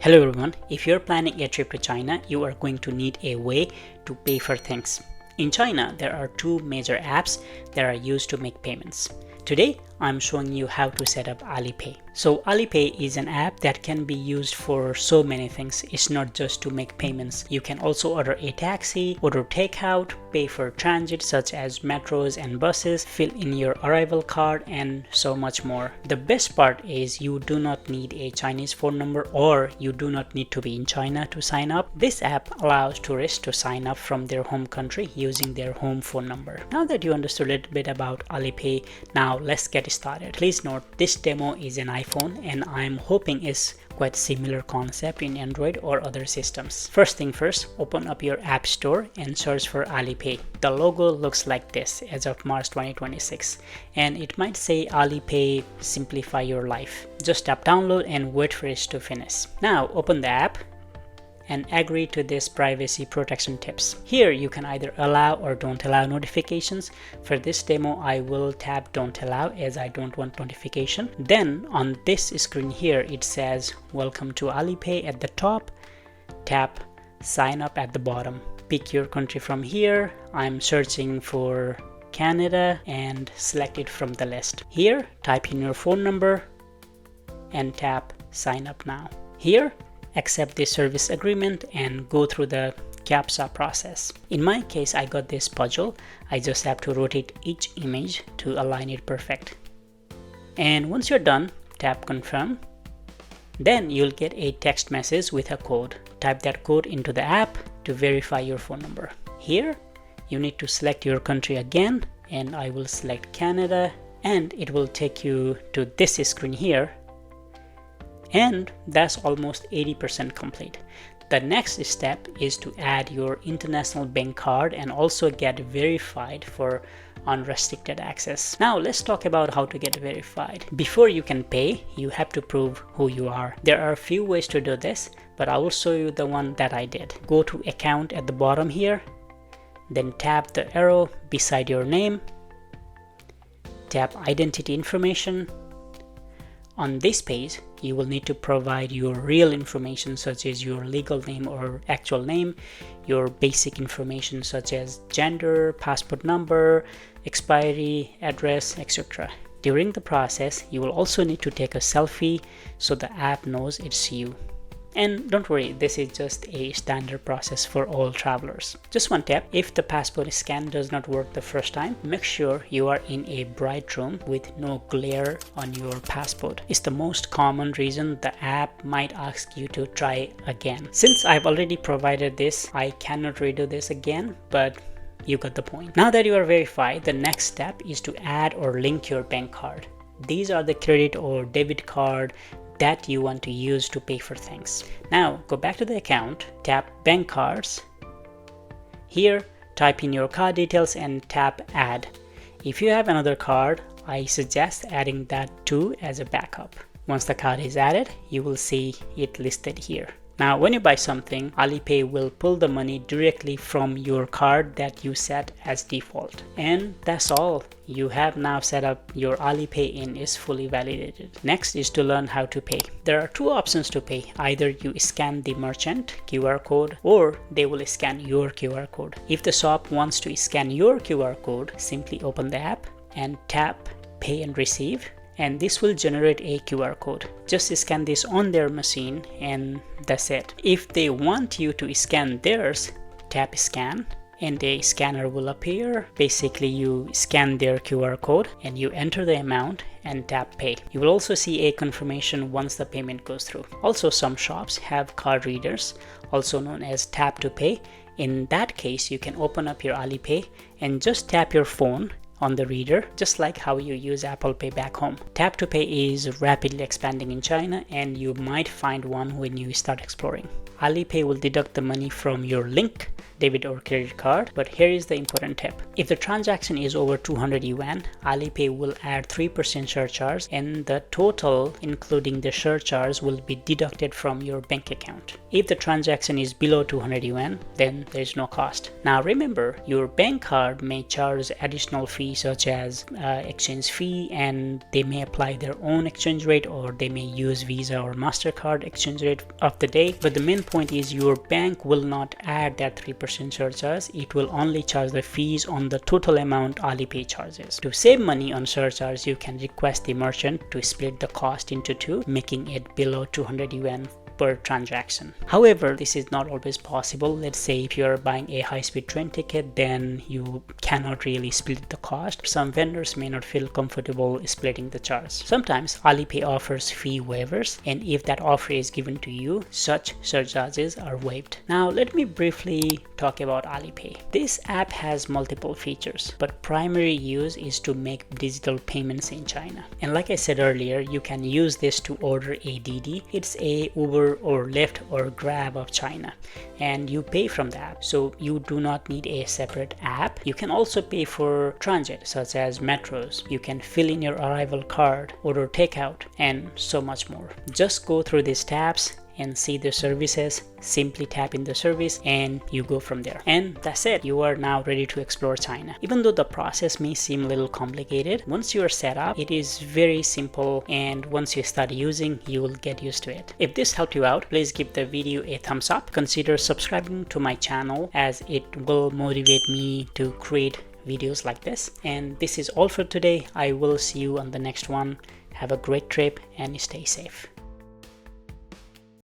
Hello everyone, if you're planning a trip to China, you are going to need a way to pay for things. In China, there are two major apps that are used to make payments. Today, I'm showing you how to set up Alipay. So Alipay is an app that can be used for so many things. It's not just to make payments. You can also order a taxi, order takeout, pay for transit such as metros and buses, fill in your arrival card, and so much more. The best part is you do not need a Chinese phone number or you do not need to be in China to sign up. This app allows tourists to sign up from their home country using their home phone number. Now that you understood a little bit about Alipay, now let's get started. Please note this demo is an iPhone and I'm hoping is quite similar concept in Android or other systems. First thing first, open up your app store and search for Alipay. The logo looks like this as of March 2026 and it might say Alipay simplify your life. Just tap download and wait for it to finish. Now open the app and agree to this privacy protection tips. Here you can either allow or don't allow notifications. For this demo I will tap don't allow as I don't want notification. Then on this screen here it says welcome to Alipay at the top. Tap sign up at the bottom. Pick your country from here. I'm searching for Canada and select it from the list. Here type in your phone number and tap sign up now. Here accept the service agreement and go through the CAPTCHA process. In my case, I got this puzzle. I just have to rotate each image to align it perfect. And once you're done, tap confirm. Then you'll get a text message with a code. Type that code into the app to verify your phone number. Here, you need to select your country again, and I will select Canada, and it will take you to this screen here. And that's almost 80% complete. The next step is to add your international bank card and also get verified for unrestricted access. Now let's talk about how to get verified. Before you can pay, you have to prove who you are. There are a few ways to do this, but I will show you the one that I did. Go to account at the bottom here, then tap the arrow beside your name, tap identity information. On this page, you will need to provide your real information such as your legal name or actual name, your basic information such as gender, passport number, expiry, address, etc. During the process, you will also need to take a selfie so the app knows it's you. And don't worry, this is just a standard process for all travelers. Just one tip, if the passport scan does not work the first time, make sure you are in a bright room with no glare on your passport. It's the most common reason the app might ask you to try again. Since I've already provided this, I cannot redo this again, but you got the point. Now that you are verified, the next step is to add or link your bank card. These are the credit or debit card that you want to use to pay for things. Now go back to the account, tap bank cards. Here type in your card details and tap add. If you have another card, I suggest adding that too as a backup. Once the card is added, you will see it listed here. Now when you buy something, Alipay will pull the money directly from your card that you set as default. And that's all. You have now set up your Alipay and is fully validated. Next is to learn how to pay. There are two options to pay. Either you scan the merchant QR code or they will scan your QR code. If the shop wants to scan your QR code, simply open the app and tap pay and receive. And this will generate a QR code. Just scan this on their machine and that's it. If they want you to scan theirs, tap scan and a scanner will appear. Basically you scan their QR code and you enter the amount and tap pay. You will also see a confirmation once the payment goes through. Also some shops have card readers, also known as tap to pay. In that case, you can open up your Alipay and just tap your phone on the reader, just like how you use Apple Pay back home. Tap to pay is rapidly expanding in China and you might find one when you start exploring. Alipay will deduct the money from your link, debit or credit card. But here is the important tip. If the transaction is over 200 yuan, Alipay will add 3% surcharge, and the total including the surcharge will be deducted from your bank account. If the transaction is below 200 yuan, then there is no cost. Now remember, your bank card may charge additional fees such as exchange fee, and they may apply their own exchange rate, or they may use Visa or MasterCard exchange rate of the day. But the main point is your bank will not add that 3% surcharge. It will only charge the fees on the total amount Alipay charges. To save money on surcharge, you can request the merchant to split the cost into two, making it below 200 yuan per transaction. However, this is not always possible. Let's say if you are buying a high-speed train ticket, then you cannot really split the cost. Some vendors may not feel comfortable splitting the charge. Sometimes Alipay offers fee waivers, and if that offer is given to you, such surcharges are waived. Now let me briefly talk about Alipay. This app has multiple features, but primary use is to make digital payments in China. And like I said earlier, you can use this to order a DD. It's a Uber or Lyft or Grab of China, and you pay from the app, so you do not need a separate app. You can also pay for transit such as metros. You can fill in your arrival card, order takeout, and so much more. Just go through these tabs and see the services. Simply tap in the service and you go from there, and that's it. You are now ready to explore China. Even though the process may seem a little complicated, once you are set up, it is very simple, and once you start using, you will get used to it. If this helped you out, please give the video a thumbs up. Consider subscribing to my channel, as it will motivate me to create videos like this. And this is all for today. I will see you on the next one. Have a great trip and stay safe.